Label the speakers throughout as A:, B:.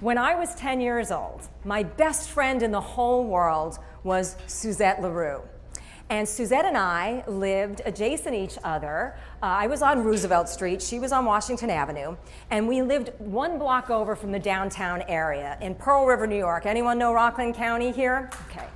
A: When I was 10 years old, my best friend in the whole world was Suzette LaRue. And Suzette and I lived adjacent each other. I was on Roosevelt Street, she was on Washington Avenue, and we lived one block over from the downtown area in Pearl River, New York. Anyone know Rockland County here? Okay.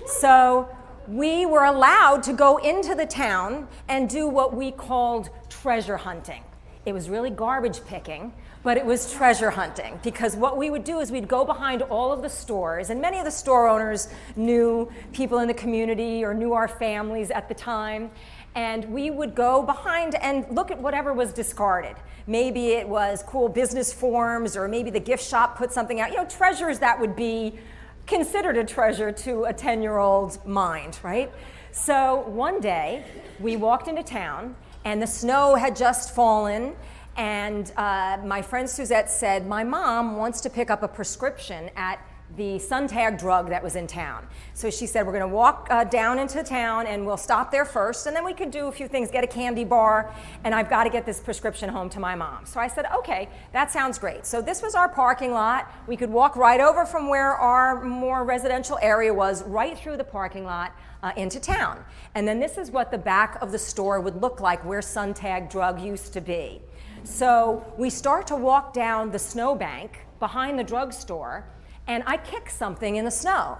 A: So we were allowed to go into the town and do what we called treasure hunting. It was really garbage picking, but it was treasure hunting, because what we would do is we'd go behind all of the stores, and many of the store owners knew people in the community or knew our families at the time, and we would go behind and look at whatever was discarded. Maybe it was cool business forms, or maybe the gift shop put something out, treasures that would be considered a treasure to a 10-year-old's mind, right? So one day, we walked into town, and the snow had just fallen, and my friend Suzette said, my mom wants to pick up a prescription at the Suntag drug that was in town. So she said, we're gonna walk down into town and we'll stop there first, and then we could do a few things, get a candy bar, and I've got to get this prescription home to my mom. So I said, okay, that sounds great. So this was our parking lot. We could walk right over from where our more residential area was, right through the parking lot into town. And then this is what the back of the store would look like, where Suntag drug used to be. So we start to walk down the snowbank behind the drugstore, and I kick something in the snow.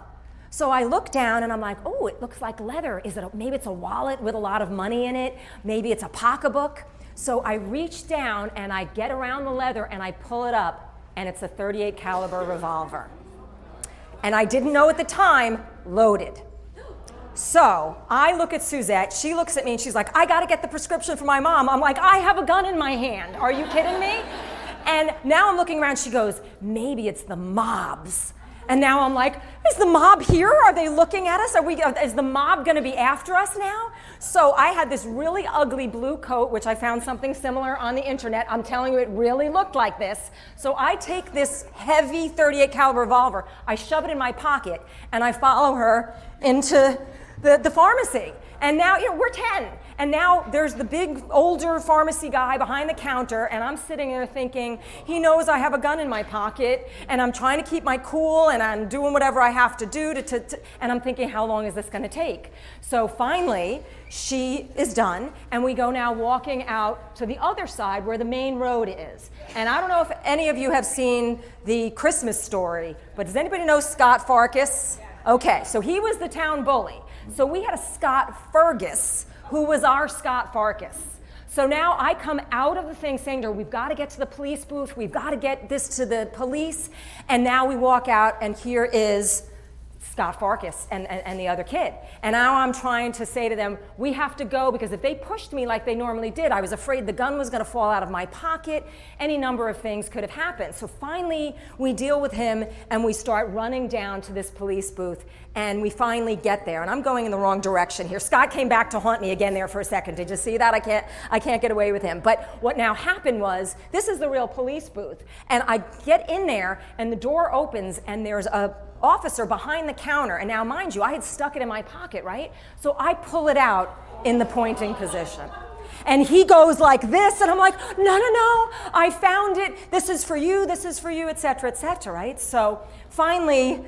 A: So I look down and I'm like, oh, it looks like leather. Maybe it's a wallet with a lot of money in it. Maybe it's a pocketbook. So I reach down and I get around the leather and I pull it up, and it's a .38 caliber revolver. And I didn't know at the time, loaded. So I look at Suzette, she looks at me and she's like, I gotta get the prescription for my mom. I'm like, I have a gun in my hand. Are you kidding me? And now I'm looking around, she goes, maybe it's the mobs. And now I'm like, is the mob here? Are they looking at us? Is the mob gonna be after us now? So I had this really ugly blue coat, which I found something similar on the internet. I'm telling you, it really looked like this. So I take this heavy .38 caliber revolver, I shove it in my pocket, and I follow her into the pharmacy. And now, we're 10. And now there's the big older pharmacy guy behind the counter, and I'm sitting there thinking, he knows I have a gun in my pocket, and I'm trying to keep my cool, and I'm doing whatever I have to do and I'm thinking, how long is this gonna take? So finally, she is done, and we go now walking out to the other side where the main road is. And I don't know if any of you have seen the Christmas Story, but does anybody know Scott Farkas? Okay, so he was the town bully. So we had a Scott Fergus who was our Scott Farkas. So now I come out of the thing saying to her, we've got to get to the police booth, we've got to get this to the police, and now we walk out and here is Scott Farkas and the other kid. And now I'm trying to say to them, we have to go, because if they pushed me like they normally did, I was afraid the gun was going to fall out of my pocket. Any number of things could have happened. So finally, we deal with him and we start running down to this police booth, and we finally get there. And I'm going in the wrong direction here. Scott came back to haunt me again there for a second. Did you see that? I can't get away with him. But what now happened was, this is the real police booth. And I get in there and the door opens and there's a officer behind the counter, and now mind you, I had stuck it in my pocket, right? So I pull it out in the pointing position. And he goes like this, and I'm like, no, I found it, this is for you, et cetera, right? So finally,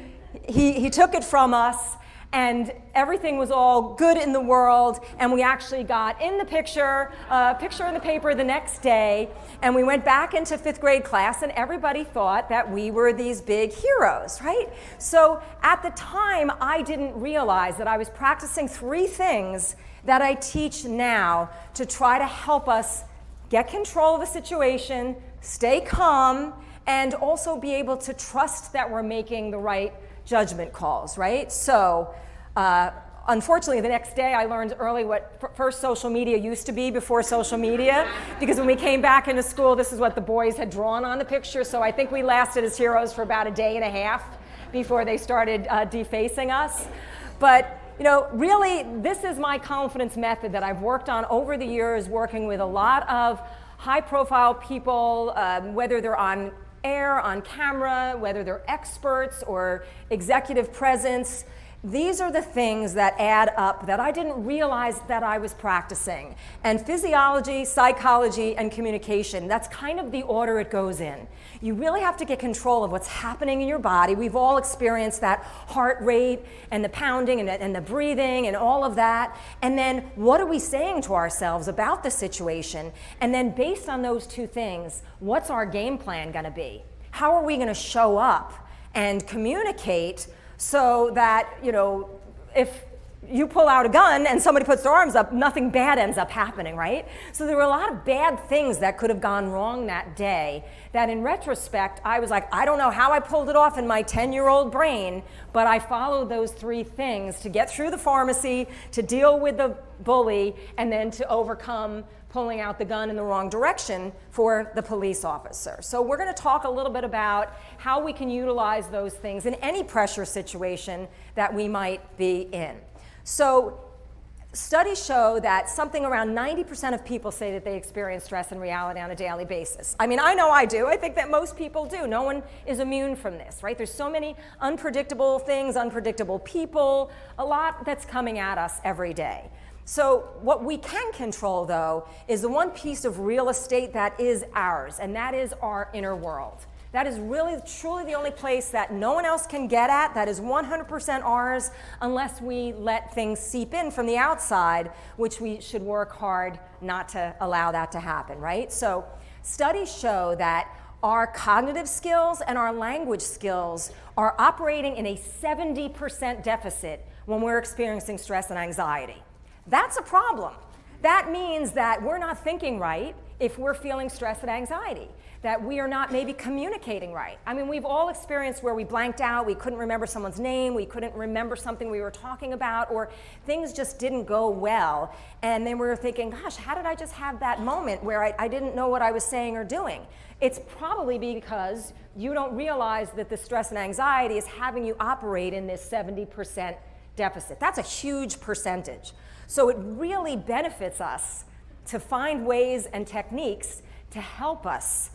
A: he took it from us, and everything was all good in the world, and we actually got in the picture in the paper the next day, and we went back into 5th grade class, and everybody thought that we were these big heroes, right? So at the time, I didn't realize that I was practicing 3 things that I teach now to try to help us get control of a situation, stay calm, and also be able to trust that we're making the right judgment calls, right? So unfortunately, the next day I learned early what first social media used to be before social media, because when we came back into school, this is what the boys had drawn on the picture. So I think we lasted as heroes for about a day and a half before they started defacing us. But really, this is my confidence method that I've worked on over the years, working with a lot of high-profile people, whether they're on air, on camera, whether they're experts or executive presence. These are the things that add up that I didn't realize that I was practicing. And physiology, psychology, and communication, that's kind of the order it goes in. You really have to get control of what's happening in your body. We've all experienced that heart rate and the pounding and the breathing and all of that. And then what are we saying to ourselves about the situation? And then based on those two things, what's our game plan going to be? How are we going to show up and communicate so that, if you pull out a gun and somebody puts their arms up, nothing bad ends up happening, right? So there were a lot of bad things that could have gone wrong that day that in retrospect, I was like, I don't know how I pulled it off in my 10-year-old brain, but I followed those three things to get through the pharmacy, to deal with the bully, and then to overcome pulling out the gun in the wrong direction for the police officer. So we're going to talk a little bit about how we can utilize those things in any pressure situation that we might be in. So studies show that something around 90% of people say that they experience stress in reality on a daily basis. I mean, I know I do. I think that most people do. No one is immune from this, right? There's so many unpredictable things, unpredictable people, a lot that's coming at us every day. So what we can control, though, is the one piece of real estate that is ours, and that is our inner world. That is really, truly the only place that no one else can get at, that is 100% ours, unless we let things seep in from the outside, which we should work hard not to allow that to happen, right? So studies show that our cognitive skills and our language skills are operating in a 70% deficit when we're experiencing stress and anxiety. That's a problem. That means that we're not thinking right if we're feeling stress and anxiety, that we are not maybe communicating right. I mean, we've all experienced where we blanked out, we couldn't remember someone's name, we couldn't remember something we were talking about, or things just didn't go well. And then we were thinking, gosh, how did I just have that moment where I didn't know what I was saying or doing? It's probably because you don't realize that the stress and anxiety is having you operate in this 70% deficit. That's a huge percentage. So it really benefits us to find ways and techniques to help us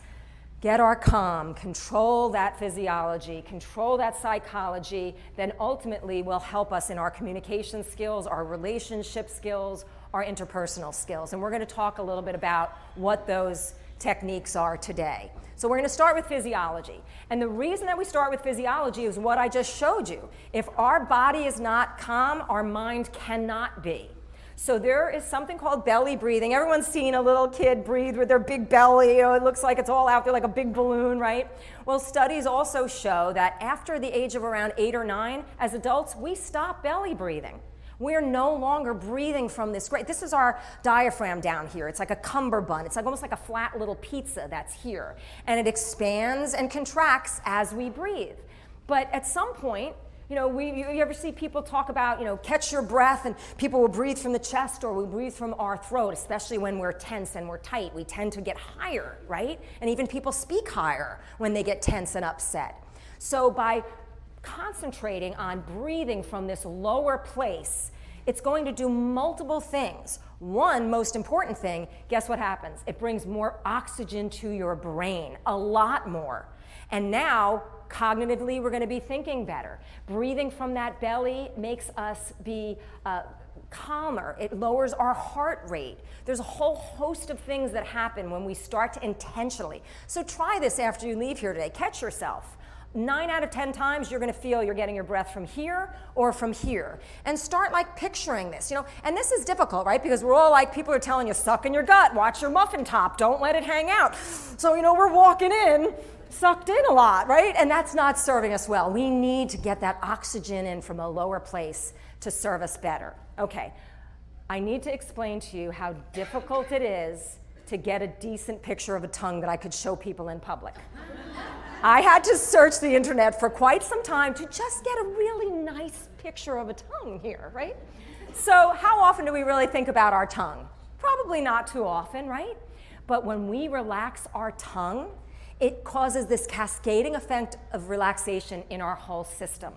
A: get our calm, control that physiology, control that psychology, then ultimately will help us in our communication skills, our relationship skills, our interpersonal skills. And we're going to talk a little bit about what those techniques are today. So we're going to start with physiology. And the reason that we start with physiology is what I just showed you. If our body is not calm, our mind cannot be. So there is something called belly breathing. Everyone's seen a little kid breathe with their big belly. It looks like it's all out there like a big balloon, right? Well, studies also show that after the age of around 8 or 9, as adults, we stop belly breathing. We're no longer breathing from this this is our diaphragm down here. It's like a cummerbund. It's like almost like a flat little pizza that's here. And it expands and contracts as we breathe. But at some point, you ever see people talk about, catch your breath, and people will breathe from the chest or we breathe from our throat, especially when we're tense and we're tight. We tend to get higher, right? And even people speak higher when they get tense and upset. So by concentrating on breathing from this lower place, it's going to do multiple things. One most important thing, guess what happens? It brings more oxygen to your brain, a lot more. And now, cognitively, we're going to be thinking better. Breathing from that belly makes us be calmer. It lowers our heart rate. There's a whole host of things that happen when we start to intentionally. So try this after you leave here today. Catch yourself. 9 out of 10 times you're going to feel you're getting your breath from here or from here. And start picturing this, and this is difficult, right? Because we're all people are telling you, suck in your gut, watch your muffin top, don't let it hang out. So, we're walking in, sucked in a lot, right? And that's not serving us well. We need to get that oxygen in from a lower place to serve us better. Okay, I need to explain to you how difficult it is to get a decent picture of a tongue that I could show people in public. I had to search the internet for quite some time to just get a really nice picture of a tongue here, right? So how often do we really think about our tongue? Probably not too often, right? But when we relax our tongue, it causes this cascading effect of relaxation in our whole system.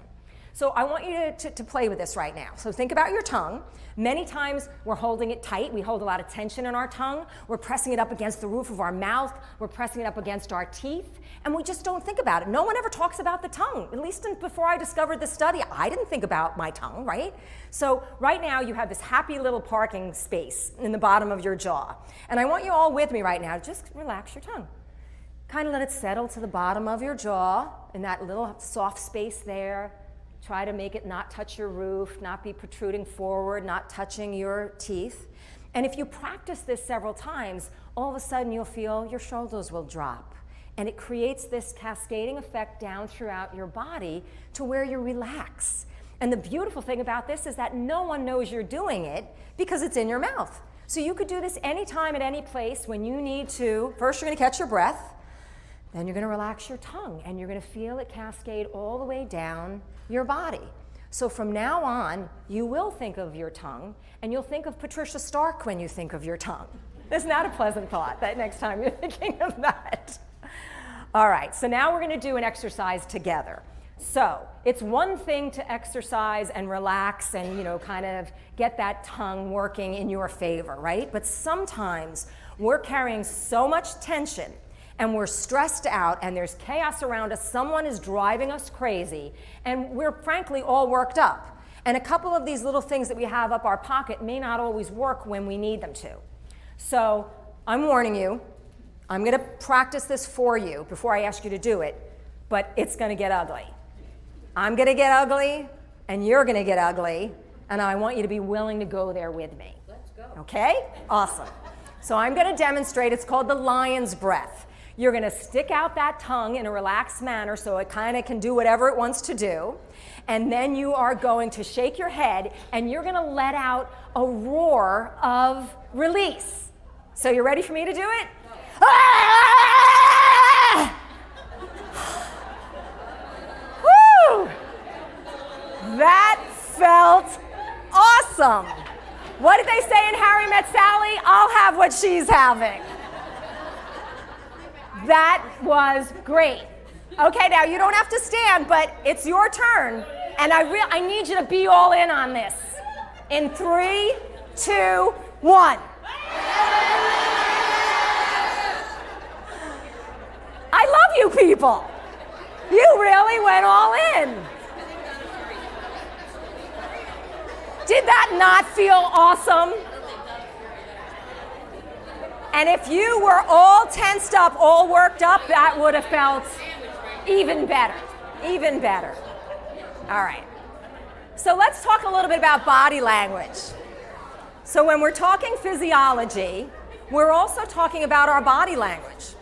A: So I want you to play with this right now. So think about your tongue. Many times we're holding it tight. We hold a lot of tension in our tongue. We're pressing it up against the roof of our mouth. We're pressing it up against our teeth. And we just don't think about it. No one ever talks about the tongue. At least before I discovered this study, I didn't think about my tongue, right? So right now you have this happy little parking space in the bottom of your jaw. And I want you all with me right now. Just relax your tongue. Kind of let it settle to the bottom of your jaw in that little soft space there. Try to make it not touch your roof, not be protruding forward, not touching your teeth. And if you practice this several times, all of a sudden you'll feel your shoulders will drop. And it creates this cascading effect down throughout your body to where you relax. And the beautiful thing about this is that no one knows you're doing it because it's in your mouth. So you could do this anytime at any place when you need to. First, you're going to catch your breath. Then you're going to relax your tongue, and you're going to feel it cascade all the way down your body. So from now on, you will think of your tongue, and you'll think of Patricia Stark when you think of your tongue. Isn't that a pleasant thought, that next time you're thinking of that? All right, so now we're going to do an exercise together. So it's one thing to exercise and relax and, kind of get that tongue working in your favor, right? But sometimes we're carrying so much tension and we're stressed out, and there's chaos around us, someone is driving us crazy, and we're frankly all worked up. And a couple of these little things that we have up our pocket may not always work when we need them to. So I'm warning you, I'm going to practice this for you before I ask you to do it, but it's going to get ugly. I'm going to get ugly, and you're going to get ugly, and I want you to be willing to go there with me.
B: Let's go.
A: Okay? Awesome. So I'm going to demonstrate. It's called the lion's breath. You're going to stick out that tongue in a relaxed manner so it kind of can do whatever it wants to do. And then you are going to shake your head, and you're going to let out a roar of release. So you ready for me to do it? No. Ah! Woo! That felt awesome. What did they say in Harry Met Sally? I'll have what she's having. That was great. Okay, now you don't have to stand, but it's your turn. And I need you to be all in on this. In 3, 2, 1. I love you people. You really went all in. Did that not feel awesome? And if you were all tensed up, all worked up, that would have felt even better, even better. All right. So let's talk a little bit about body language. So when we're talking physiology, we're also talking about our body language.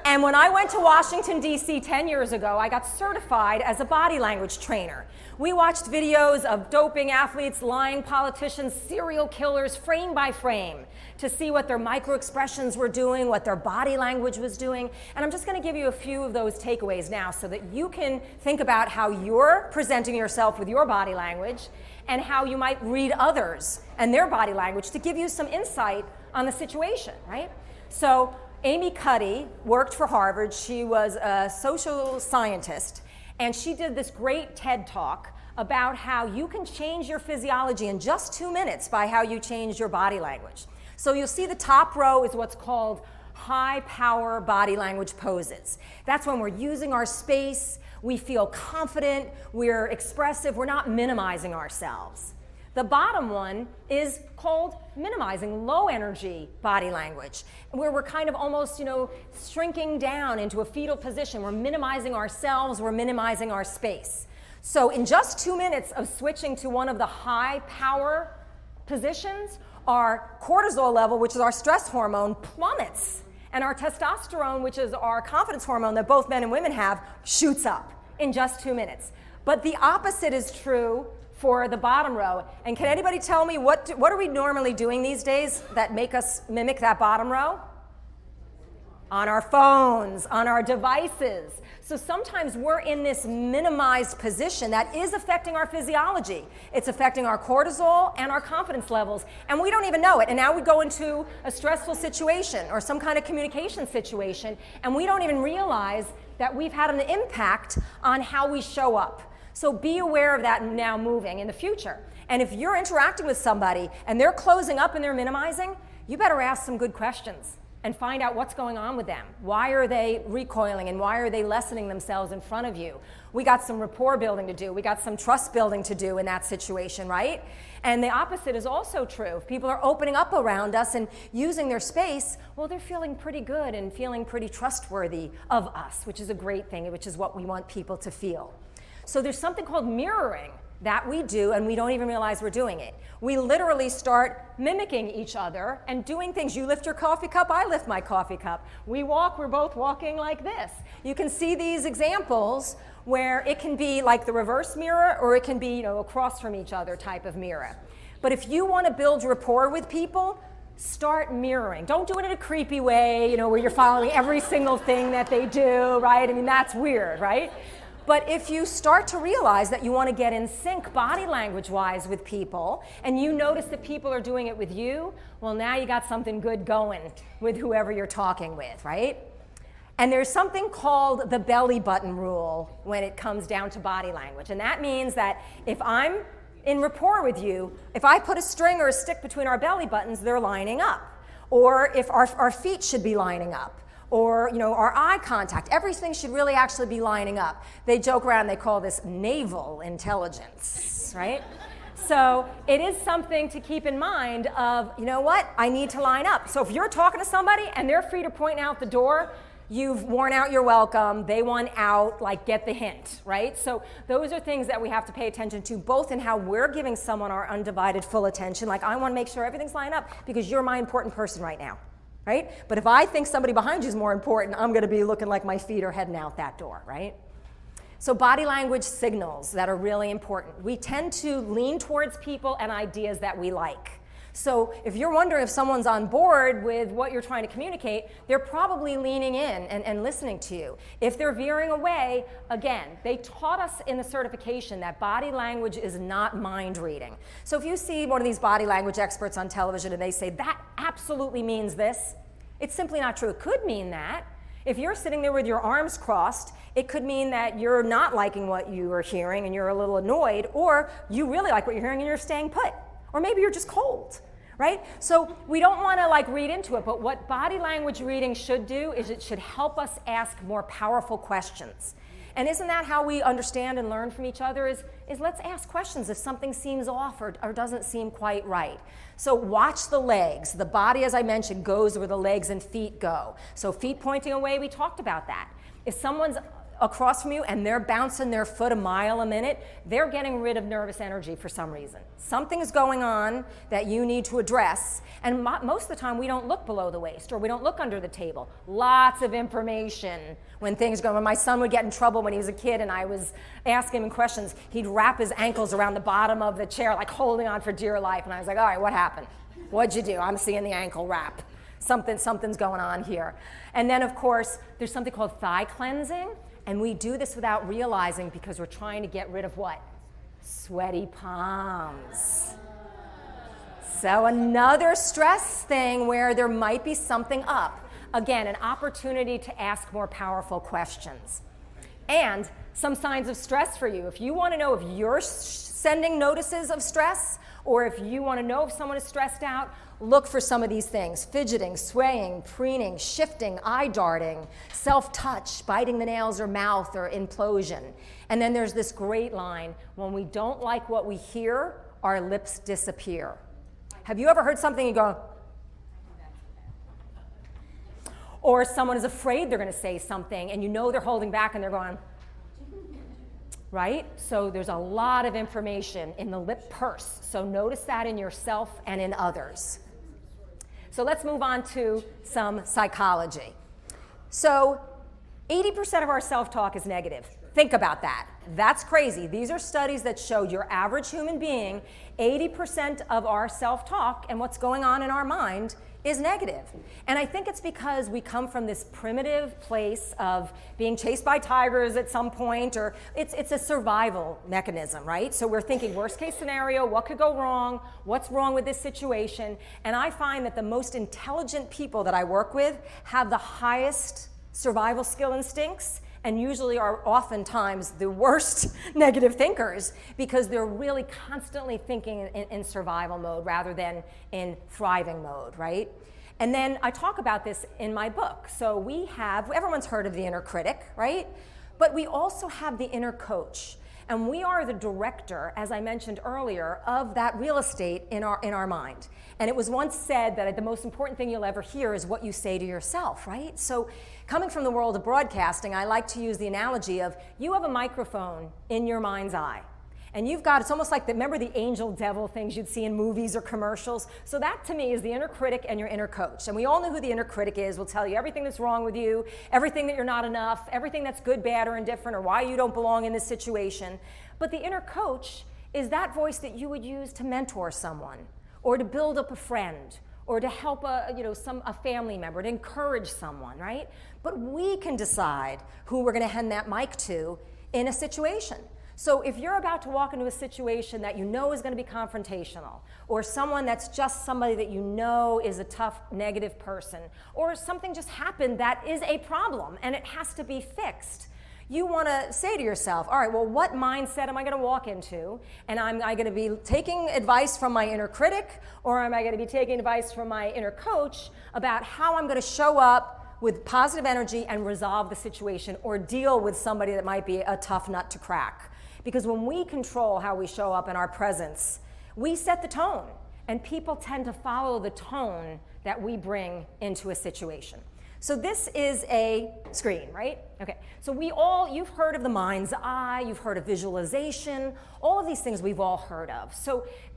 A: And when I went to Washington, D.C. 10 years ago, I got certified as a body language trainer. We watched videos of doping athletes, lying politicians, serial killers, frame by frame, to see what their micro-expressions were doing, what their body language was doing. And I'm just going to give you a few of those takeaways now so that you can think about how you're presenting yourself with your body language and how you might read others and their body language to give you some insight on the situation, right? So Amy Cuddy worked for Harvard. She was a social scientist, and she did this great TED Talk about how you can change your physiology in just 2 minutes by how you change your body language. So you'll see the top row is what's called high power body language poses. That's when we're using our space, we feel confident, we're expressive, we're not minimizing ourselves. The bottom one is called minimizing, low energy body language, where we're kind of almost, shrinking down into a fetal position. We're minimizing ourselves, we're minimizing our space. So in just 2 minutes of switching to one of the high power positions, our cortisol level, which is our stress hormone, plummets. And our testosterone, which is our confidence hormone that both men and women have, shoots up in just 2 minutes. But the opposite is true for the bottom row. And can anybody tell me what are we normally doing these days that make us mimic that bottom row? On our phones, on our devices. So sometimes we're in this minimized position that is affecting our physiology. It's affecting our cortisol and our confidence levels, and we don't even know it. And now we go into a stressful situation or some kind of communication situation, and we don't even realize that we've had an impact on how we show up. So be aware of that now moving in the future. And if you're interacting with somebody and they're closing up and they're minimizing, you better ask some good questions and find out what's going on with them. Why are they recoiling and why are they lessening themselves in front of you? We got some rapport building to do. We got some trust building to do in that situation, right? And the opposite is also true. If people are opening up around us and using their space, well, they're feeling pretty good and feeling pretty trustworthy of us, which is a great thing, which is what we want people to feel. So there's something called mirroring that we do, and we don't even realize we're doing it. We literally start mimicking each other and doing things. You lift your coffee cup, I lift my coffee cup. We walk, we're both walking like this. You can see these examples where it can be like the reverse mirror, or it can be, you know, across from each other type of mirror. But if you want to build rapport with people, start mirroring. Don't do it in a creepy way, you know, where you're following every single thing that they do, right? I mean, that's weird, right? But if you start to realize that you want to get in sync body language-wise with people, and you notice that people are doing it with you, well, now you got something good going with whoever you're talking with, right? And there's something called the belly button rule when it comes down to body language. And that means that if I'm in rapport with you, if I put a string or a stick between our belly buttons, they're lining up. Or if our feet should be lining up. Or, you know, our eye contact, everything should really actually be lining up. They joke around, they call this navel intelligence, right? So it is something to keep in mind of, you know what, I need to line up. So if you're talking to somebody and their feet are pointing out the door, you've worn out your welcome, they want out, like get the hint, right? So those are things that we have to pay attention to, both in how we're giving someone our undivided full attention, like I want to make sure everything's lined up because you're my important person right now. Right? But if I think somebody behind you is more important, I'm going to be looking like my feet are heading out that door, right? So body language signals that are really important. We tend to lean towards people and ideas that we like. So if you're wondering if someone's on board with what you're trying to communicate, they're probably leaning in and listening to you. If they're veering away, again, they taught us in the certification that body language is not mind reading. So if you see one of these body language experts on television and they say, that absolutely means this, it's simply not true. It could mean that. If you're sitting there with your arms crossed, it could mean that you're not liking what you are hearing and you're a little annoyed, or you really like what you're hearing and you're staying put. Or maybe you're just cold, right? So we don't want to like read into it, but what body language reading should do is it should help us ask more powerful questions. And isn't that how we understand and learn from each other is let's ask questions if something seems off or doesn't seem quite right. So watch the legs. The body, as I mentioned, goes where the legs and feet go. So feet pointing away, we talked about that. If someone's across from you and they're bouncing their foot a mile a minute, they're getting rid of nervous energy for some reason. Something's going on that you need to address, and most of the time we don't look below the waist or we don't look under the table. Lots of information when things go. When my son would get in trouble when he was a kid and I was asking him questions, he'd wrap his ankles around the bottom of the chair like holding on for dear life, and I was like, all right, what happened? What'd you do? I'm seeing the ankle wrap. Something's going on here. And then of course there's something called thigh cleansing. And we do this without realizing because we're trying to get rid of what? Sweaty palms. So another stress thing where there might be something up. Again, an opportunity to ask more powerful questions. And some signs of stress for you. If you want to know if you're sending notices of stress, or if you want to know if someone is stressed out, look for some of these things: fidgeting, swaying, preening, shifting, eye darting, self-touch, biting the nails or mouth, or implosion. And then there's this great line: when we don't like what we hear, our lips disappear. Have you ever heard something and you go, or someone is afraid they're going to say something and you know they're holding back and they're going, right? So there's a lot of information in the lip purse. So notice that in yourself and in others. So let's move on to some psychology. So 80% of our self-talk is negative. Think about that. That's crazy. These are studies that showed your average human being, 80% of our self-talk and what's going on in our mind is negative. And I think it's because we come from this primitive place of being chased by tigers at some point, or it's a survival mechanism, right? So we're thinking worst case scenario, what could go wrong? What's wrong with this situation? And I find that the most intelligent people that I work with have the highest survival skill instincts and usually are oftentimes the worst negative thinkers because they're really constantly thinking in survival mode rather than in thriving mode, right? And then I talk about this in my book. So we have, everyone's heard of the inner critic, right? But we also have the inner coach. And we are the director, as I mentioned earlier, of that real estate in our mind. And it was once said that the most important thing you'll ever hear is what you say to yourself, right? So coming from the world of broadcasting, I like to use the analogy of you have a microphone in your mind's eye. And you've got, it's almost like, remember the angel devil things you'd see in movies or commercials? So that to me is the inner critic and your inner coach. And we all know who the inner critic is. Will tell you everything that's wrong with you, everything that you're not enough, everything that's good, bad, or indifferent, or why you don't belong in this situation. But the inner coach is that voice that you would use to mentor someone, or to build up a friend, or to help a family member, to encourage someone, right? But we can decide who we're going to hand that mic to in a situation. So if you're about to walk into a situation that you know is going to be confrontational, or someone that's just somebody that you know is a tough, negative person, or something just happened that is a problem and it has to be fixed, you want to say to yourself, all right, well, what mindset am I going to walk into? And am I going to be taking advice from my inner critic, or am I going to be taking advice from my inner coach about how I'm going to show up with positive energy and resolve the situation or deal with somebody that might be a tough nut to crack? Because when we control how we show up in our presence, we set the tone, and people tend to follow the tone that we bring into a situation. So this is a screen, right? Okay, so you've heard of the mind's eye, you've heard of visualization, all of these things we've all heard of.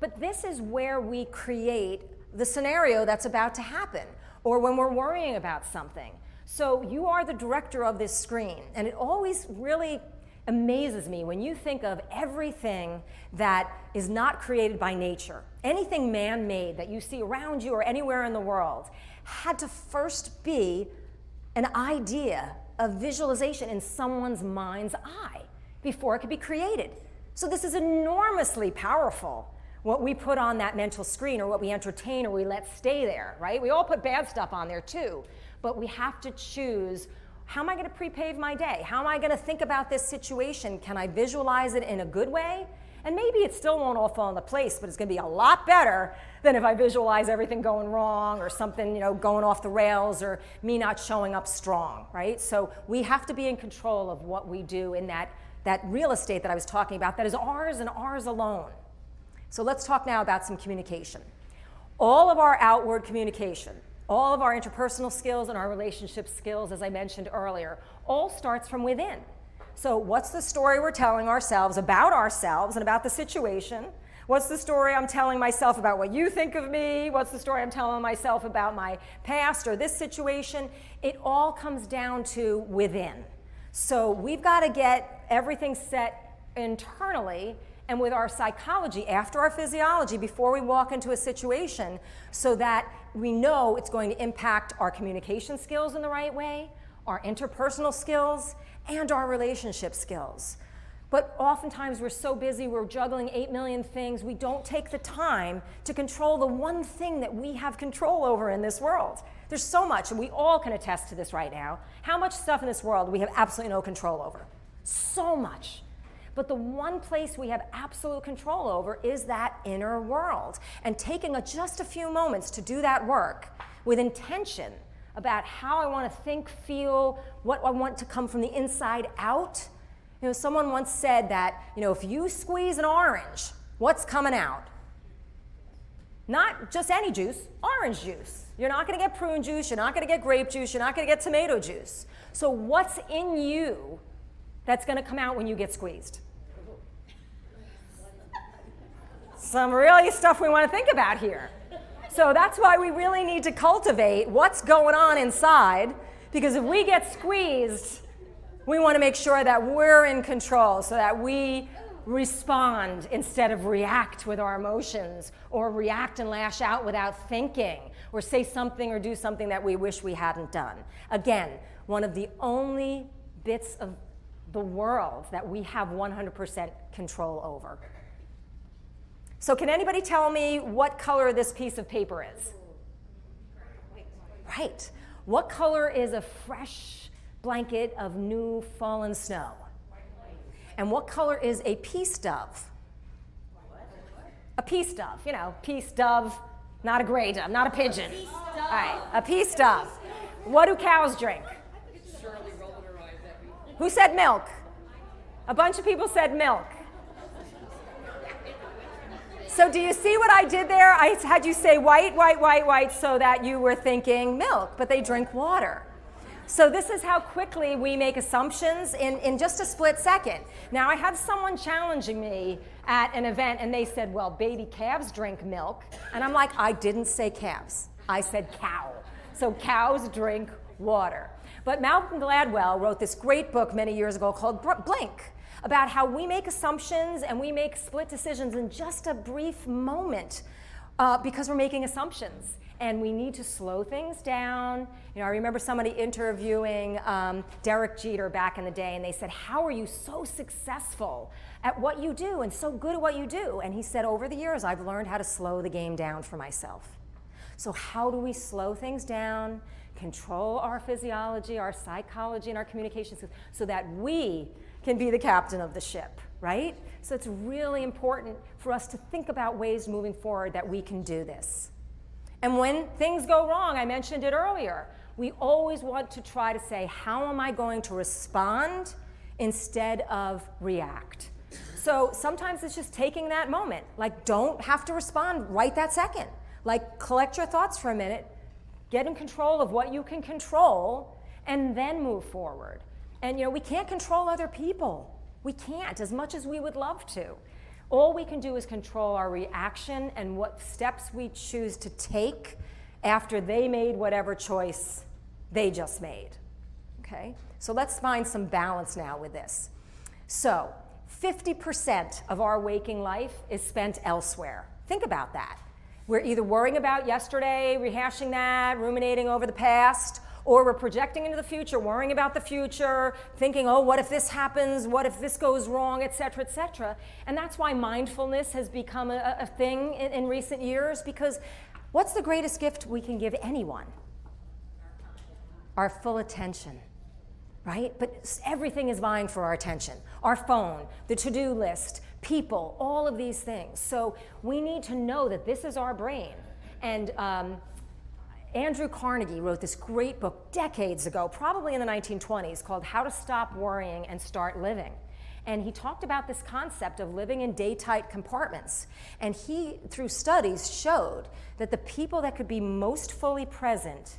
A: But this is where we create the scenario that's about to happen, or when we're worrying about something. So you are the director of this screen, and it always really amazes me when you think of everything that is not created by nature. Anything man-made that you see around you or anywhere in the world had to first be an idea of visualization in someone's mind's eye before it could be created. So this is enormously powerful, what we put on that mental screen, or what we entertain or we let stay there, right? We all put bad stuff on there too, but we have to choose, how am I going to prepave my day? How am I going to think about this situation? Can I visualize it in a good way? And maybe it still won't all fall into place, but it's going to be a lot better than if I visualize everything going wrong, or something going off the rails, or me not showing up strong, right? So we have to be in control of what we do in that real estate that I was talking about that is ours and ours alone. So let's talk now about some communication. All of our outward communication, all of our interpersonal skills and our relationship skills, as I mentioned earlier, all starts from within. So what's the story we're telling ourselves and about the situation? What's the story I'm telling myself about what you think of me? What's the story I'm telling myself about my past or this situation? It all comes down to within. So we've got to get everything set internally and with our psychology, after our physiology, before we walk into a situation, so that we know it's going to impact our communication skills in the right way, our interpersonal skills, and our relationship skills. But oftentimes we're so busy, we're juggling 8 million things, we don't take the time to control the one thing that we have control over in this world. There's so much, and we all can attest to this right now, how much stuff in this world we have absolutely no control over. So much. But the one place we have absolute control over is that inner world. And taking just a few moments to do that work with intention about how I want to think, feel, what I want to come from the inside out. Someone once said that, if you squeeze an orange, what's coming out? Not just any juice, orange juice. You're not going to get prune juice, you're not going to get grape juice, you're not going to get tomato juice. So what's in you that's going to come out when you get squeezed? Some really stuff we want to think about here. So that's why we really need to cultivate what's going on inside, because if we get squeezed, we want to make sure that we're in control so that we respond instead of react with our emotions, or react and lash out without thinking, or say something or do something that we wish we hadn't done. Again, one of the only bits of the world that we have 100% control over. So can anybody tell me what color this piece of paper is? Right. What color is a fresh blanket of new fallen snow? And what color is a peace dove? A peace dove, you know, peace dove, not a gray dove, not a pigeon. All right, a peace dove. What do cows drink? Who said milk? A bunch of people said milk. So do you see what I did there? I had you say white, white, white, white, so that you were thinking milk, but they drink water. So this is how quickly we make assumptions in just a split second. Now, I had someone challenging me at an event, and they said, well, baby calves drink milk. And I'm like, I didn't say calves. I said cow. So cows drink water. But Malcolm Gladwell wrote this great book many years ago called Blink, about how we make assumptions and we make split decisions in just a brief moment because we're making assumptions. And we need to slow things down. You know, I remember somebody interviewing Derek Jeter back in the day, and they said, how are you so successful at what you do and so good at what you do? And he said, over the years, I've learned how to slow the game down for myself. So how do we slow things down, control our physiology, our psychology, and our communications so that we can be the captain of the ship, right? So it's really important for us to think about ways moving forward that we can do this. And when things go wrong, I mentioned it earlier, we always want to try to say, how am I going to respond instead of react? So sometimes it's just taking that moment. Like, don't have to respond right that second. Like, collect your thoughts for a minute, get in control of what you can control, and then move forward. And you know, we can't control other people. We can't, as much as we would love to. All we can do is control our reaction and what steps we choose to take after they made whatever choice they just made. Okay? So let's find some balance now with this. So 50% of our waking life is spent elsewhere. Think about that. We're either worrying about yesterday, rehashing that, ruminating over the past, or we're projecting into the future, worrying about the future, thinking, oh, what if this happens? What if this goes wrong, et cetera, et cetera. And that's why mindfulness has become a thing in recent years, because what's the greatest gift we can give anyone? Our full attention, right? But everything is vying for our attention. Our phone, the to-do list, people, all of these things. So we need to know that this is our brain. And Andrew Carnegie wrote this great book decades ago, probably in the 1920s, called How to Stop Worrying and Start Living. And he talked about this concept of living in day-tight compartments. And he, through studies, showed that the people that could be most fully present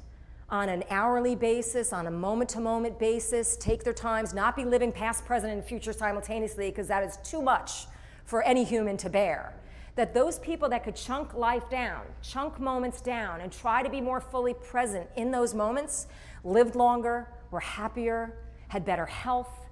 A: on an hourly basis, on a moment-to-moment basis, take their times, not be living past, present, and future simultaneously, because that is too much for any human to bear. That those people that could chunk life down, chunk moments down, and try to be more fully present in those moments, lived longer, were happier, had better health,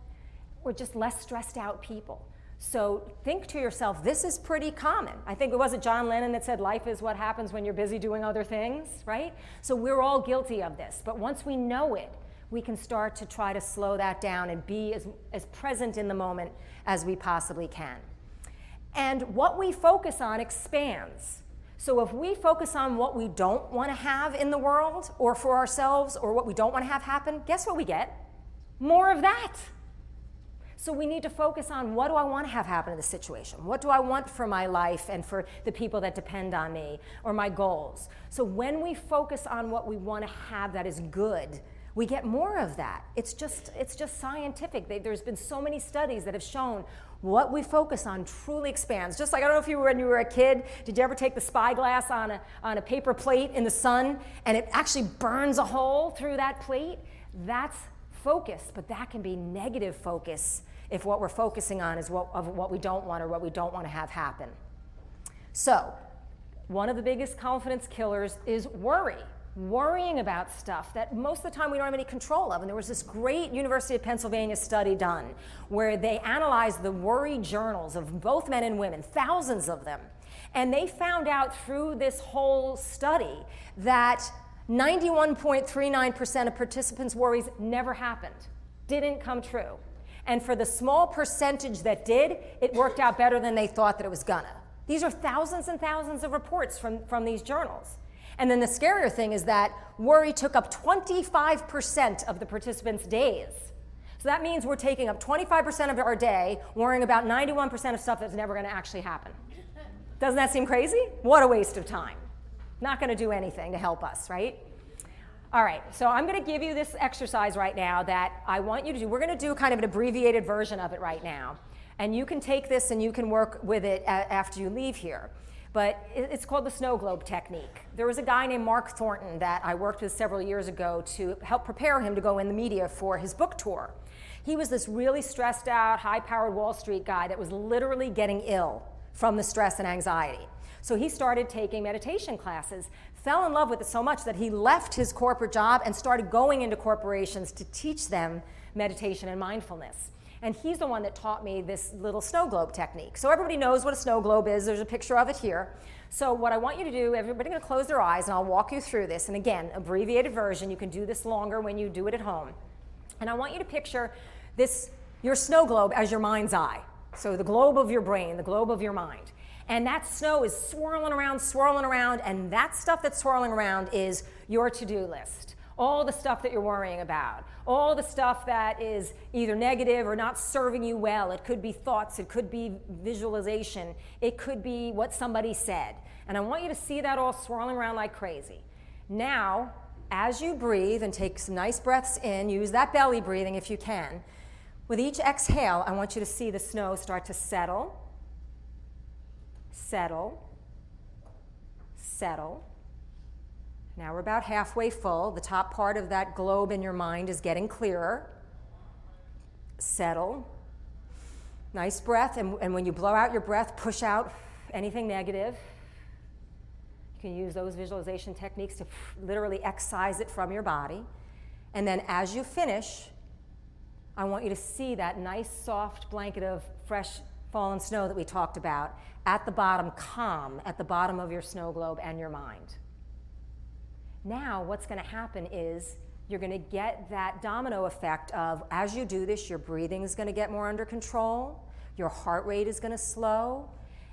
A: were just less stressed out people. So think to yourself, this is pretty common. I think it wasn't John Lennon that said life is what happens when you're busy doing other things, right? So we're all guilty of this. But once we know it, we can start to try to slow that down and be as present in the moment as we possibly can. And what we focus on expands. So if we focus on what we don't want to have in the world or for ourselves, or what we don't want to have happen, guess what we get? More of that. So we need to focus on, what do I want to have happen in this situation? What do I want for my life and for the people that depend on me, or my goals? So when we focus on what we want to have that is good, we get more of that. It's just scientific. There's been so many studies that have shown what we focus on truly expands. Just like, I don't know if you were, when you were a kid, did you ever take the spyglass on a paper plate in the sun, and it actually burns a hole through that plate? That's focus, but that can be negative focus if what we're focusing on is what we don't want, or what we don't want to have happen. So one of the biggest confidence killers is worry. Worrying about stuff that most of the time we don't have any control of. And there was this great University of Pennsylvania study done where they analyzed the worry journals of both men and women, thousands of them. And they found out through this whole study that 91.39% of participants' worries never happened, didn't come true. And for the small percentage that did, it worked out better than they thought that it was gonna. These are thousands and thousands of reports from these journals. And then the scarier thing is that worry took up 25% of the participants' days. So that means we're taking up 25% of our day worrying about 91% of stuff that's never going to actually happen. Doesn't that seem crazy? What a waste of time. Not going to do anything to help us, right? All right, so I'm going to give you this exercise right now that I want you to do. We're going to do kind of an abbreviated version of it right now. And you can take this and you can work with it after you leave here. But it's called the snow globe technique. There was a guy named Mark Thornton that I worked with several years ago to help prepare him to go in the media for his book tour. He was this really stressed out, high-powered Wall Street guy that was literally getting ill from the stress and anxiety. So he started taking meditation classes, fell in love with it so much that he left his corporate job and started going into corporations to teach them meditation and mindfulness. And he's the one that taught me this little snow globe technique. So everybody knows what a snow globe is. There's a picture of it here. So what I want you to do, everybody's going to close their eyes, and I'll walk you through this. And again, abbreviated version. You can do this longer when you do it at home. And I want you to picture this, your snow globe as your mind's eye. So the globe of your brain, the globe of your mind. And that snow is swirling around, and that stuff that's swirling around is your to-do list. All the stuff that you're worrying about, all the stuff that is either negative or not serving you well. It could be thoughts, it could be visualization, it could be what somebody said. And I want you to see that all swirling around like crazy. Now, as you breathe and take some nice breaths in, use that belly breathing if you can. With each exhale, I want you to see the snow start to settle, settle, settle. Now we're about halfway full. The top part of that globe in your mind is getting clearer. Settle. Nice breath, and when you blow out your breath, push out anything negative. You can use those visualization techniques to literally excise it from your body. And then as you finish, I want you to see that nice soft blanket of fresh fallen snow that we talked about at the bottom, calm, at the bottom of your snow globe and your mind. Now what's going to happen is you're going to get that domino effect of, as you do this, your breathing is going to get more under control, your heart rate is going to slow,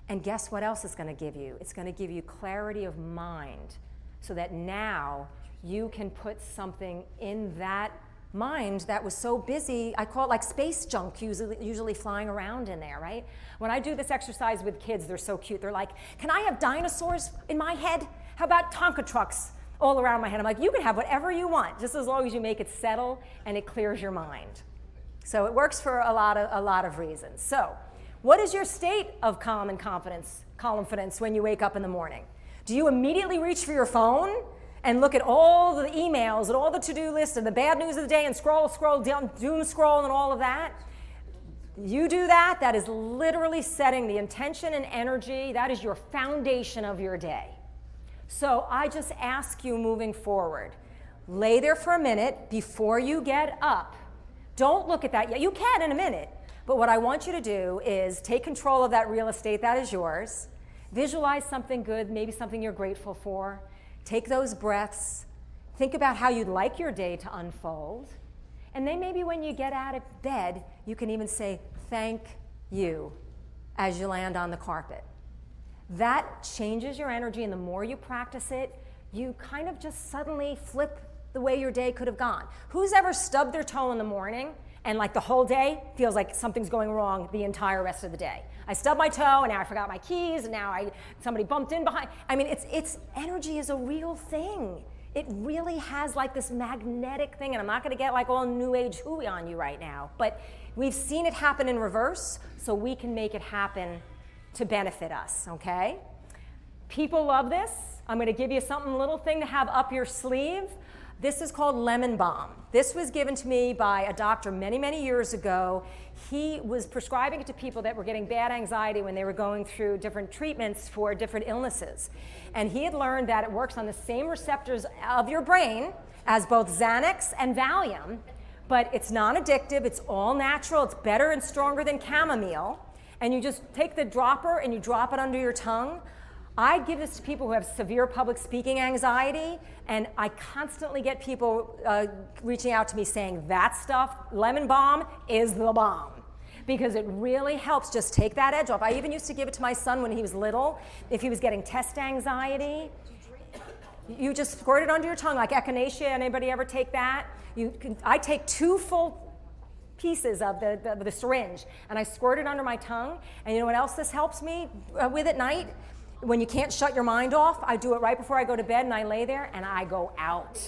A: and guess what else it's going to give you? It's going to give you clarity of mind so that now you can put something in that mind that was so busy. I call it like space junk usually flying around in there, right? When I do this exercise with kids, they're so cute. They're like, can I have dinosaurs in my head? How about Tonka trucks all around my head? I'm like, you can have whatever you want, just as long as you make it settle and it clears your mind. So it works for a lot of reasons. So what is your state of calm and confidence when you wake up in the morning? Do you immediately reach for your phone and look at all the emails and all the to-do lists and the bad news of the day and scroll down, doom scroll and all of that? You do that, that is literally setting the intention and energy. That is your foundation of your day. So I just ask you moving forward, lay there for a minute before you get up. Don't look at that yet. You can in a minute. But what I want you to do is take control of that real estate that is yours. Visualize something good, maybe something you're grateful for. Take those breaths. Think about how you'd like your day to unfold. And then maybe when you get out of bed, you can even say, thank you, as you land on the carpet. That changes your energy, and the more you practice it, you kind of just suddenly flip the way your day could have gone. Who's ever stubbed their toe in the morning and like the whole day feels like something's going wrong the entire rest of the day? I stubbed my toe, and now I forgot my keys, and now somebody bumped in behind. I mean, it's energy is a real thing. It really has like this magnetic thing, and I'm not going to get like all new age hooey on you right now, but we've seen it happen in reverse, so we can make it happen to benefit us, okay? People love this. I'm going to give you something, little thing to have up your sleeve. This is called lemon balm. This was given to me by a doctor many, many years ago. He was prescribing it to people that were getting bad anxiety when they were going through different treatments for different illnesses. And he had learned that it works on the same receptors of your brain as both Xanax and Valium, but it's non-addictive, it's all natural, it's better and stronger than chamomile. And you just take the dropper and you drop it under your tongue. I give this to people who have severe public speaking anxiety, and I constantly get people reaching out to me saying that stuff, lemon balm, is the bomb. Because it really helps just take that edge off. I even used to give it to my son when he was little, if he was getting test anxiety. You just squirt it under your tongue, like echinacea. Anybody ever take that? I take 2 full pieces of the syringe, and I squirt it under my tongue. And you know what else this helps me with at night? When you can't shut your mind off, I do it right before I go to bed, and I lay there, and I go out.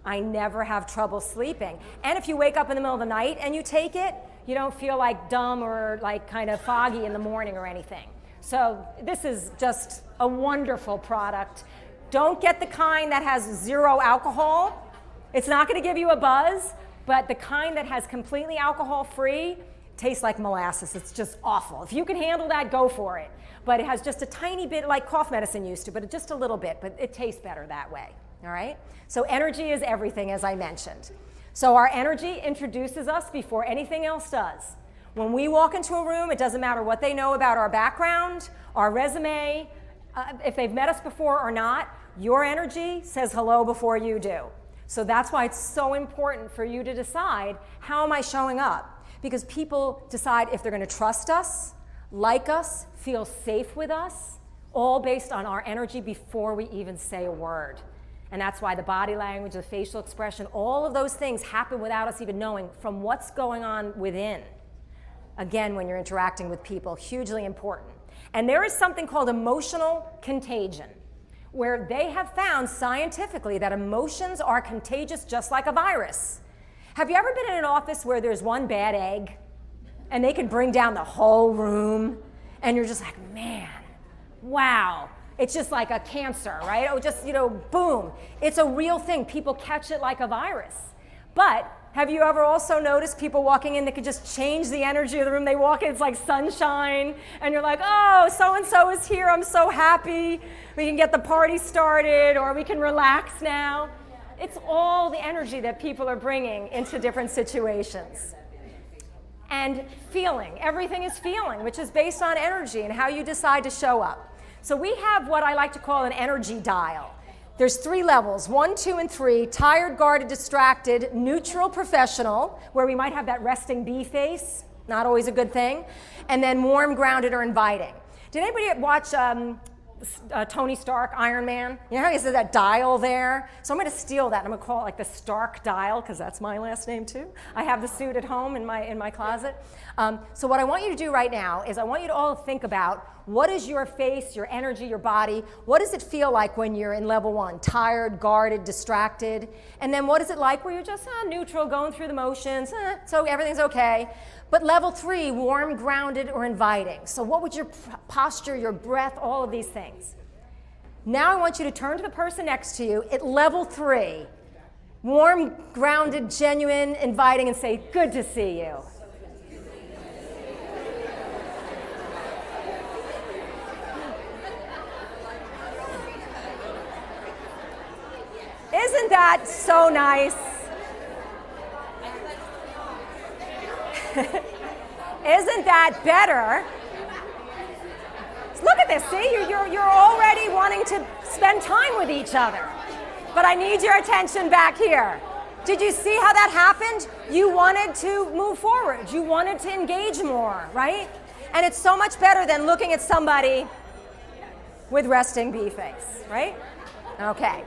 A: I never have trouble sleeping. And if you wake up in the middle of the night and you take it, you don't feel like dumb or like kind of foggy in the morning or anything. So this is just a wonderful product. Don't get the kind that has 0 alcohol. It's not going to give you a buzz, but the kind that has completely alcohol-free tastes like molasses. It's just awful. If you can handle that, go for it. But it has just a tiny bit, like cough medicine used to, but just a little bit, but it tastes better that way. All right? So energy is everything, as I mentioned. So our energy introduces us before anything else does. When we walk into a room, it doesn't matter what they know about our background, our resume, if they've met us before or not, your energy says hello before you do. So that's why it's so important for you to decide, how am I showing up? Because people decide if they're going to trust us, like us, feel safe with us, all based on our energy before we even say a word. And that's why the body language, the facial expression, all of those things happen without us even knowing from what's going on within. Again, when you're interacting with people, hugely important. And there is something called emotional contagion, where they have found scientifically that emotions are contagious just like a virus. Have you ever been in an office where there's one bad egg and they can bring down the whole room and you're just like, man, wow. It's just like a cancer, right? Oh, just, boom. It's a real thing. People catch it like a virus. But have you ever also noticed people walking in that could just change the energy of the room? They walk in, it's like sunshine, and you're like, oh, so-and-so is here. I'm so happy. We can get the party started, or we can relax now. It's all the energy that people are bringing into different situations. And feeling. Everything is feeling, which is based on energy and how you decide to show up. So we have what I like to call an energy dial. There's 3 levels, 1, 2, and 3, tired, guarded, distracted, neutral, professional, where we might have that resting bee face, not always a good thing, and then warm, grounded, or inviting. Did anybody watch Tony Stark, Iron Man? You know how he says that dial there? So I'm going to steal that. I'm going to call it like the Stark dial, because that's my last name too. I have the suit at home in my closet. So what I want you to do right now is I want you to all think about, what is your face, your energy, your body? What does it feel like when you're in level 1? Tired, guarded, distracted. And then what is it like where you're just neutral, going through the motions, so everything's okay. But level 3, warm, grounded, or inviting. So what would your posture, your breath, all of these things? Now I want you to turn to the person next to you at level 3, warm, grounded, genuine, inviting, and say, good to see you. Isn't that so nice? Isn't that better? Look at this, see, you're already wanting to spend time with each other. But I need your attention back here. Did you see how that happened? You wanted to move forward. You wanted to engage more, right? And it's so much better than looking at somebody with resting bee face, right? Okay.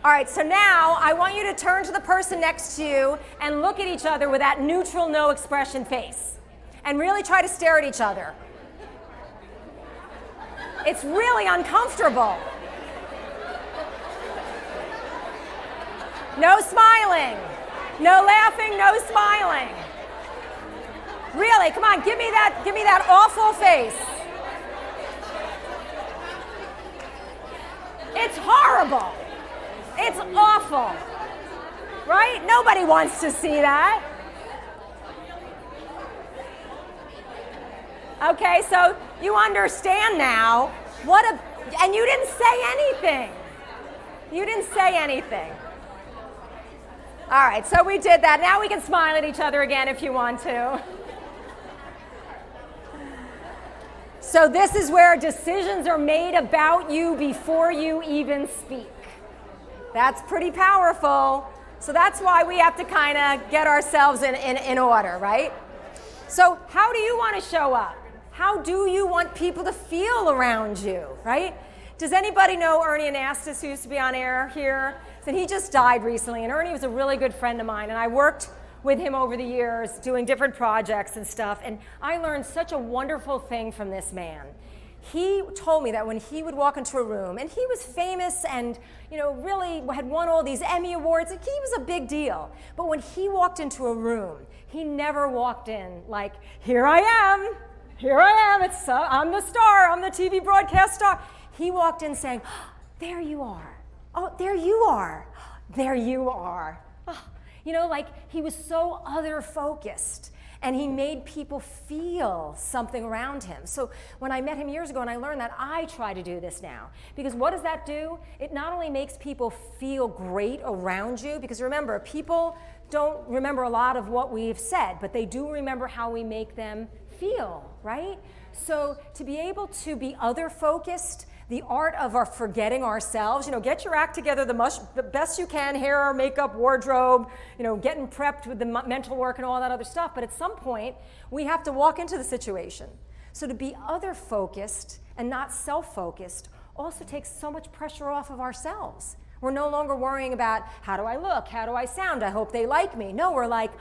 A: All right, so now I want you to turn to the person next to you and look at each other with that neutral, no expression face. And really try to stare at each other. It's really uncomfortable. No smiling. No laughing, no smiling. Really, come on, give me that awful face. It's horrible. It's awful. Right? Nobody wants to see that. Okay, so you understand now and you didn't say anything. You didn't say anything. All right, so we did that. Now we can smile at each other again if you want to. So this is where decisions are made about you before you even speak. That's pretty powerful. So that's why we have to kind of get ourselves in order, right? So how do you want to show up? How do you want people to feel around you, right? Does anybody know Ernie Anastas, who used to be on air here? And he just died recently, and Ernie was a really good friend of mine, and I worked with him over the years doing different projects and stuff, and I learned such a wonderful thing from this man. He told me that when he would walk into a room, and he was famous and really had won all these Emmy Awards, he was a big deal. But when he walked into a room, he never walked in like, here I am, I'm the star, I'm the TV broadcast star. He walked in saying, oh, there you are, oh, there you are, there you are. Oh, like he was so other-focused. And he made people feel something around him. So when I met him years ago and I learned that, I try to do this now. Because what does that do? It not only makes people feel great around you, because remember, people don't remember a lot of what we've said, but they do remember how we make them feel, right? So to be able to be other-focused, the art of our forgetting ourselves, get your act together the best you can, hair, makeup, wardrobe, getting prepped with the mental work and all that other stuff. But at some point, we have to walk into the situation. So to be other-focused and not self-focused also takes so much pressure off of ourselves. We're no longer worrying about, how do I look? How do I sound? I hope they like me. No, we're like,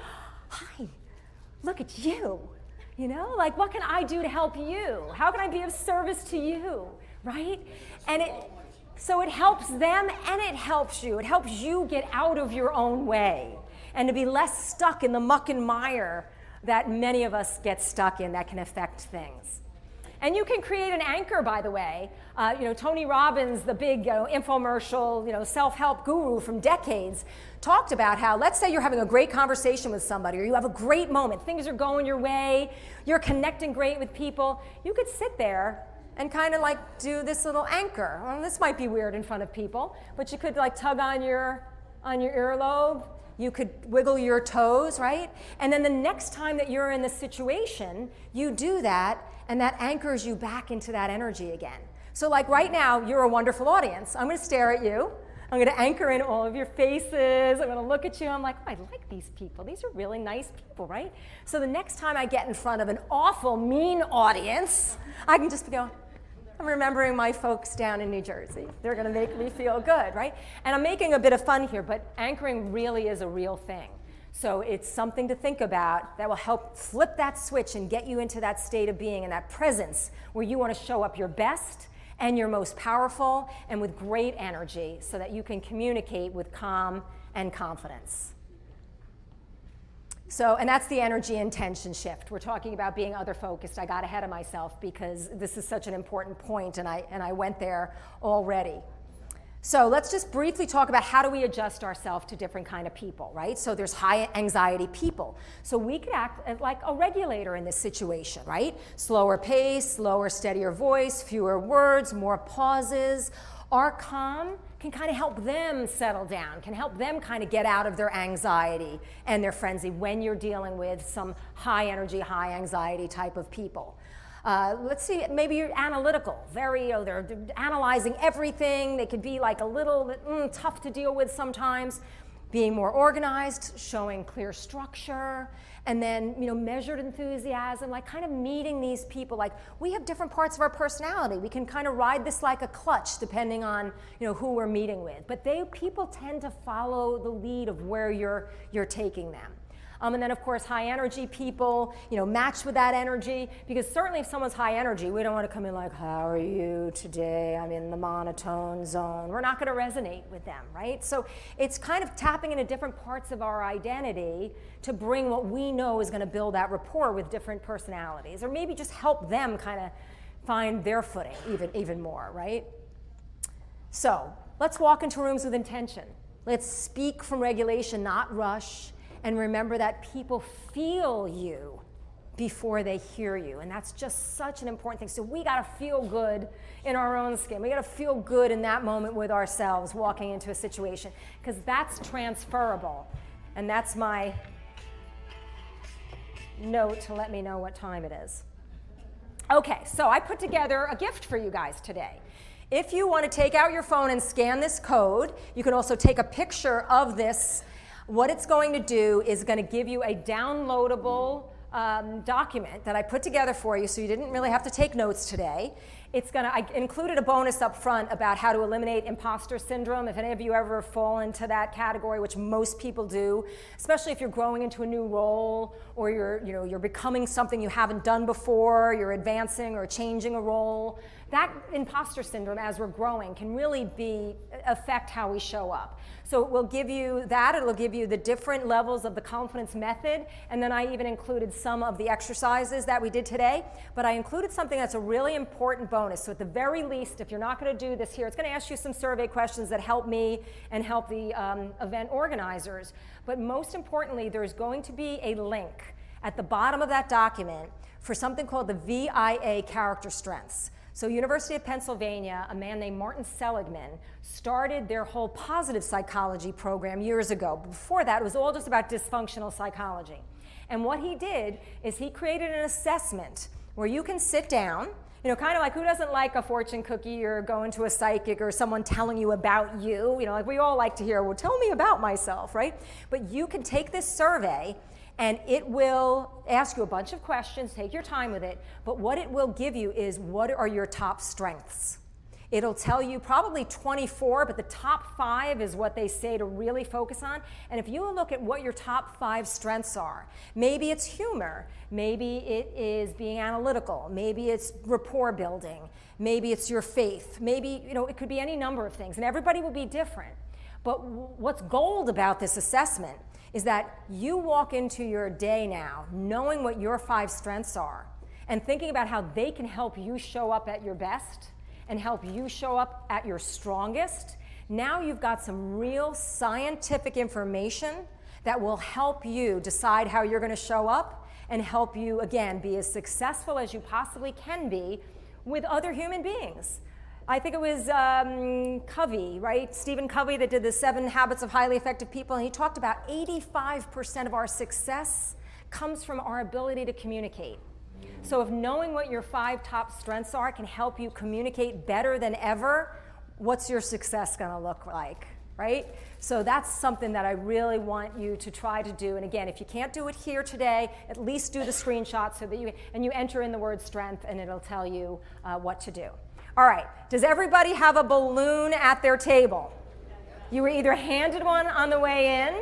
A: hi, look at you. Like, what can I do to help you? How can I be of service to you? Right? And so it helps them and it helps you. It helps you get out of your own way and to be less stuck in the muck and mire that many of us get stuck in that can affect things. And you can create an anchor, by the way. Tony Robbins, the big infomercial, self-help guru from decades, talked about how, let's say you're having a great conversation with somebody, or you have a great moment, things are going your way, you're connecting great with people. You could sit there and kind of like do this little anchor. Well, this might be weird in front of people, but you could like tug on your earlobe. You could wiggle your toes, right? And then the next time that you're in this situation, you do that, and that anchors you back into that energy again. So like right now, you're a wonderful audience. I'm going to stare at you. I'm going to anchor in all of your faces. I'm going to look at you. I'm like, oh, I like these people. These are really nice people, right? So the next time I get in front of an awful, mean audience, I can just go, I'm remembering my folks down in New Jersey. They're going to make me feel good, right? And I'm making a bit of fun here, but anchoring really is a real thing. So it's something to think about that will help flip that switch and get you into that state of being and that presence where you want to show up your best and your most powerful and with great energy so that you can communicate with calm and confidence. So, and that's the energy intention shift. We're talking about being other-focused. I got ahead of myself because this is such an important point, and I went there already. So let's just briefly talk about how do we adjust ourselves to different kind of people, right? So there's high anxiety people. So we could act like a regulator in this situation, right? Slower pace, slower, steadier voice, fewer words, more pauses. Our calm can kind of help them settle down, can help them kind of get out of their anxiety and their frenzy when you're dealing with some high energy, high anxiety type of people. Let's see, maybe you're analytical, they're analyzing everything. They could be like a little tough to deal with sometimes. Being more organized, showing clear structure, and then measured enthusiasm, like kind of meeting these people. Like we have different parts of our personality. We can kind of ride this like a clutch depending on who we're meeting with. But people tend to follow the lead of where you're taking them. And then, of course, high energy people, match with that energy, because certainly if someone's high energy, we don't want to come in like, how are you today? I'm in the monotone zone. We're not going to resonate with them, right? So it's kind of tapping into different parts of our identity to bring what we know is going to build that rapport with different personalities, or maybe just help them kind of find their footing even more, right? So let's walk into rooms with intention. Let's speak from regulation, not rush. And remember that people feel you before they hear you. And that's just such an important thing. So we got to feel good in our own skin. We got to feel good in that moment with ourselves walking into a situation, because that's transferable. And that's my note to let me know what time it is. Okay, so I put together a gift for you guys today. If you want to take out your phone and scan this code, you can also take a picture of this. What it's going to do is going to give you a downloadable document that I put together for you, so you didn't really have to take notes today. I included a bonus up front about how to eliminate imposter syndrome. If any of you ever fall into that category, which most people do, especially if you're growing into a new role, or you're becoming something you haven't done before, you're advancing or changing a role, that imposter syndrome as we're growing can really affect how we show up. So it will give you that, it'll give you the different levels of the Calmfidence Method, and then I even included some of the exercises that we did today, but I included something that's a really important bonus. So at the very least, if you're not going to do this here, it's going to ask you some survey questions that help me and help the event organizers. But most importantly, there's going to be a link at the bottom of that document for something called the VIA character strengths. So University of Pennsylvania, a man named Martin Seligman, started their whole positive psychology program years ago. Before that, it was all just about dysfunctional psychology. And what he did is he created an assessment where you can sit down, kind of like, who doesn't like a fortune cookie or going to a psychic or someone telling you about you? Like we all like to hear, well, tell me about myself, right? But you can take this survey and it will ask you a bunch of questions, take your time with it, but what it will give you is what are your top strengths. It'll tell you probably 24, but the top 5 is what they say to really focus on. And if you look at what your top 5 strengths are, maybe it's humor, maybe it is being analytical, maybe it's rapport building, maybe it's your faith, maybe, it could be any number of things, and everybody will be different. But what's gold about this assessment is that you walk into your day now knowing what your 5 strengths are and thinking about how they can help you show up at your best and help you show up at your strongest. Now you've got some real scientific information that will help you decide how you're going to show up and help you, again, be as successful as you possibly can be with other human beings. I think it was Covey, right? Stephen Covey that did the 7 Habits of Highly Effective People, and he talked about 85% of our success comes from our ability to communicate. So if knowing what your 5 top strengths are can help you communicate better than ever, what's your success going to look like, right? So that's something that I really want you to try to do. And again, if you can't do it here today, at least do the screenshot so that you enter in the word strength and it'll tell you what to do. All right, does everybody have a balloon at their table? You were either handed one on the way in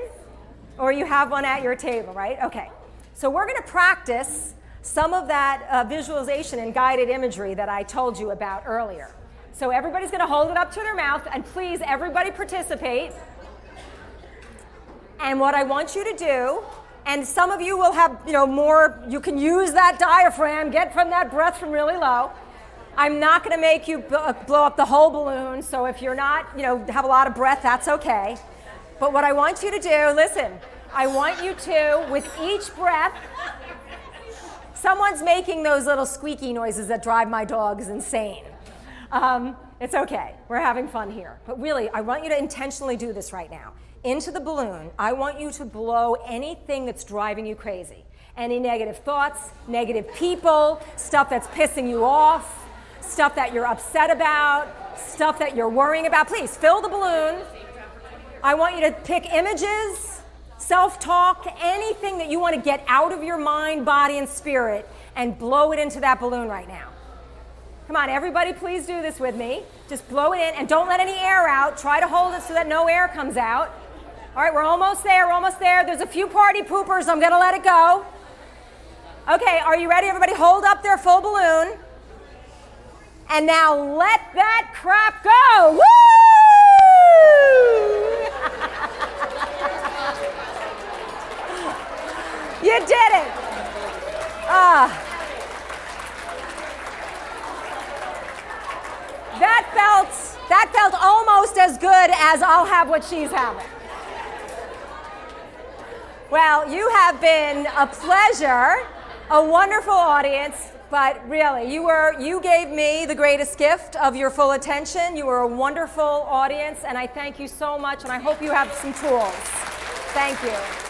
A: or you have one at your table, right? Okay, so we're going to practice some of that visualization and guided imagery that I told you about earlier. So everybody's going to hold it up to their mouth, and please, everybody participate. And what I want you to do, and some of you will have, more, you can use that diaphragm, get from that breath from really low. I'm not going to make you blow up the whole balloon, so if you're not, have a lot of breath, that's okay. But what I want you to do, listen, I want you to, with each breath, someone's making those little squeaky noises that drive my dogs insane. It's okay, we're having fun here. But really, I want you to intentionally do this right now. Into the balloon, I want you to blow anything that's driving you crazy. Any negative thoughts, negative people, stuff that's pissing you off, stuff that you're upset about, stuff that you're worrying about. Please fill the balloon. I want you to pick images, self-talk, anything that you want to get out of your mind, body, and spirit, and blow it into that balloon right now. Come on, everybody, please do this with me. Just blow it in, and don't let any air out. Try to hold it so that no air comes out. All right, we're almost there, we're almost there. There's a few party poopers, I'm going to let it go. Okay, are you ready? Everybody hold up their full balloon. And now let that crap go. Woo! You did it. That felt almost as good as I'll have what she's having. Well, you have been a pleasure, a wonderful audience. But really, you gave me the greatest gift of your full attention. You were a wonderful audience, and I thank you so much, and I hope you have some tools. Thank you.